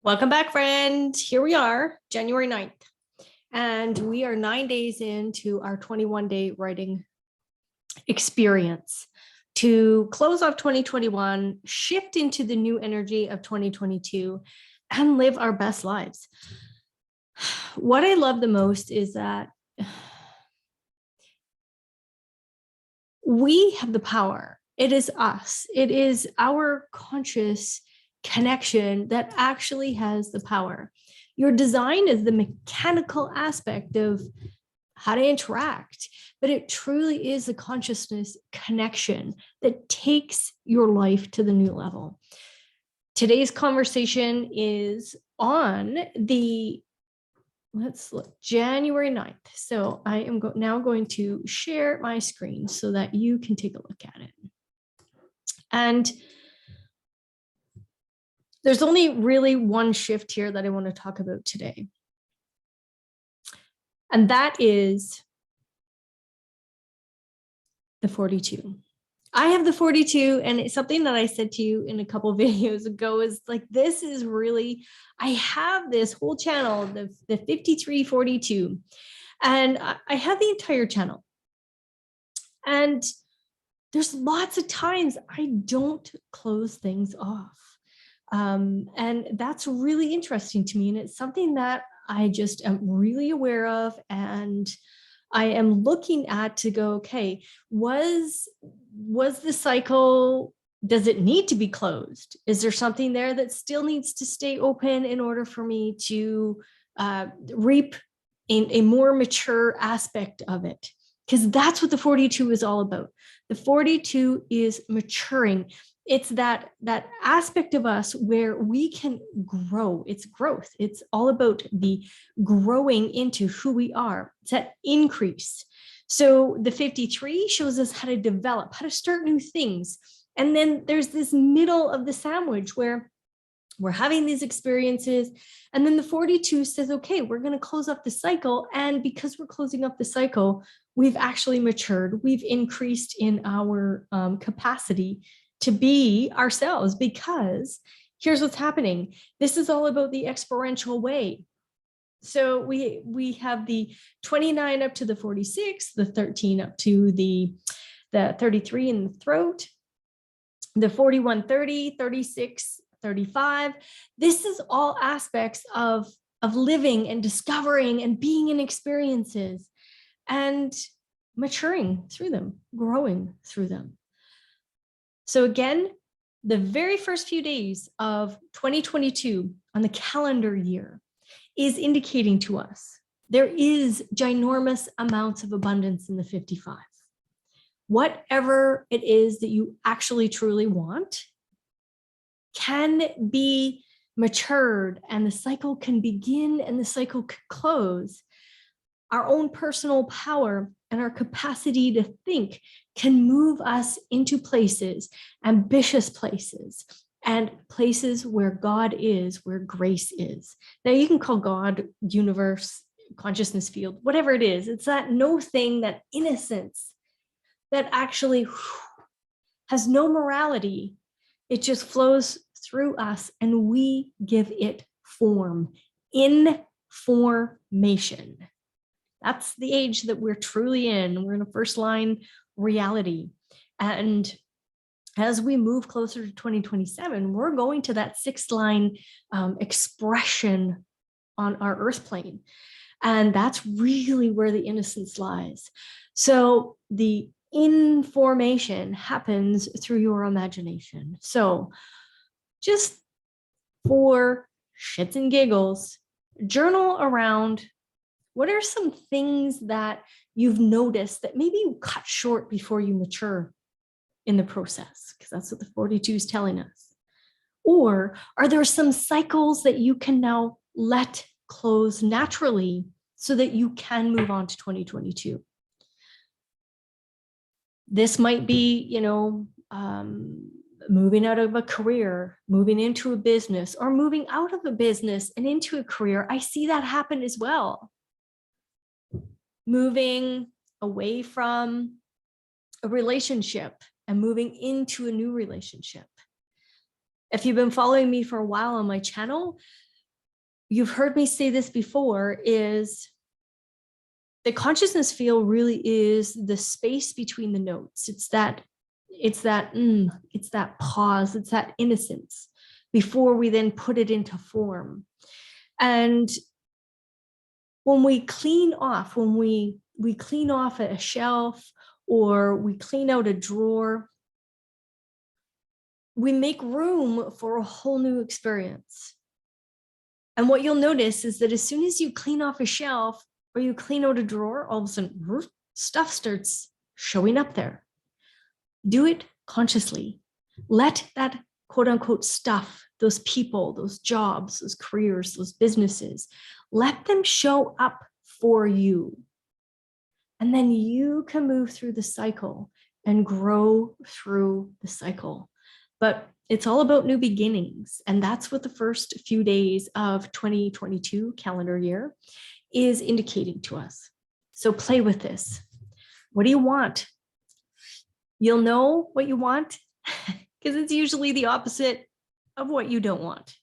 Welcome back, friend. Here we are, January 9th, and we are 9 days into our 21-day writing experience to close off 2021, shift into the new energy of 2022, and live our best lives. What I love the most is that we have the power. It is us. It is our conscious connection that actually has the power. Your design is the mechanical aspect of how to interact, but it truly is a consciousness connection that takes your life to the new level. Today's conversation is on let's look, January 9th. So I am now going to share my screen so that you can take a look at it. And there's only really one shift here that I want to talk about today. And that is the 42. I have the 42, and it's something that I said to you in a couple of videos ago is like, this is really, I have this whole channel, the 5342, and I have the entire channel. And there's lots of times I don't close things off. And that's really interesting to me. And it's something that I just am really aware of. And I am looking at to go, okay, was the cycle, does it need to be closed? Is there something there that still needs to stay open in order for me to reap a more mature aspect of it? Because that's what the 42 is all about. The 42 is maturing. It's that aspect of us where we can grow. It's growth. It's all about the growing into who we are. It's that increase. So the 53 shows us how to develop, how to start new things. And then there's this middle of the sandwich where we're having these experiences. And then the 42 says, okay, we're going to close up the cycle. And because we're closing up the cycle, we've actually matured. We've increased in our capacity to be ourselves, because here's what's happening. This is all about the experiential way. So we have the 29 up to the 46, the 13 up to the 33 in the throat, the 41, 30, 36, 35. This is all aspects of living and discovering and being in experiences and maturing through them, growing through them. So again, the very first few days of 2022 on the calendar year is indicating to us there is ginormous amounts of abundance in the 55. Whatever it is that you actually truly want can be matured, and the cycle can begin and the cycle can close. Our own personal power and our capacity to think can move us into places, ambitious places, and places where God is, where grace is. Now you can call God, universe, consciousness field, whatever it is. It's that no thing, that innocence that actually has no morality. It just flows through us and we give it form, information. That's the age that we're truly in. We're in a first line reality. And as we move closer to 2027, we're going to that sixth line expression on our earth plane. And that's really where the innocence lies. So the information happens through your imagination. So just for shits and giggles, journal around what are some things that you've noticed that maybe you cut short before you mature in the process, because that's what the 42 is telling us. Or are there some cycles that you can now let close naturally so that you can move on to 2022? This might be, moving out of a career, moving into a business, or moving out of a business and into a career. I see that happen as well. Moving away from a relationship and moving into a new relationship. If you've been following me for a while on my channel, you've heard me say this before, is the consciousness field really is the space between the notes. It's that pause, it's that innocence before we then put it into form. And when we clean off, when we clean off a shelf or we clean out a drawer, we make room for a whole new experience. And what you'll notice is that as soon as you clean off a shelf or you clean out a drawer, all of a sudden stuff starts showing up there. Do it consciously. Let that quote unquote stuff, those people, those jobs, those careers, those businesses, let them show up for you. And then you can move through the cycle and grow through the cycle. But it's all about new beginnings. And that's what the first few days of 2022 calendar year is indicating to us. So play with this. What do you want? You'll know what you want because it's usually the opposite of what you don't want.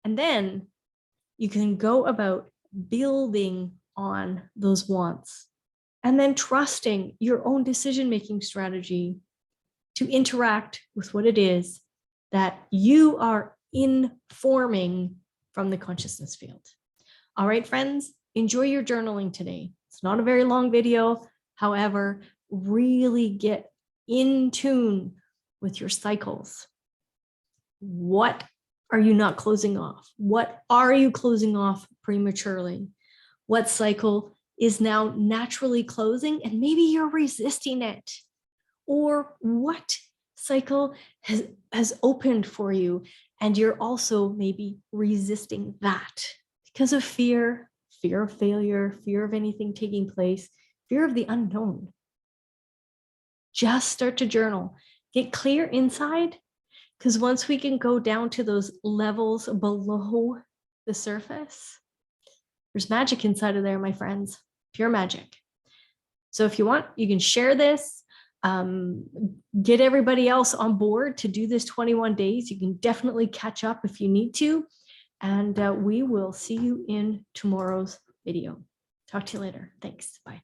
And then you can go about building on those wants and then trusting your own decision-making strategy to interact with what it is that you are informing from the consciousness field. All right, friends, enjoy your journaling today. It's not a very long video. However, really get in tune with your cycles. What are you not closing off? What are you closing off prematurely? What cycle is now naturally closing and maybe you're resisting it? Or what cycle has opened for you and you're also maybe resisting that because of fear of failure, fear of anything taking place, fear of the unknown. Just start to journal. Get clear inside, because once we can go down to those levels below the surface, there's magic inside of there, my friends, pure magic. So if you want, you can share this, get everybody else on board to do this 21 days. You can definitely catch up if you need to. And we will see you in tomorrow's video. Talk to you later. Thanks. Bye.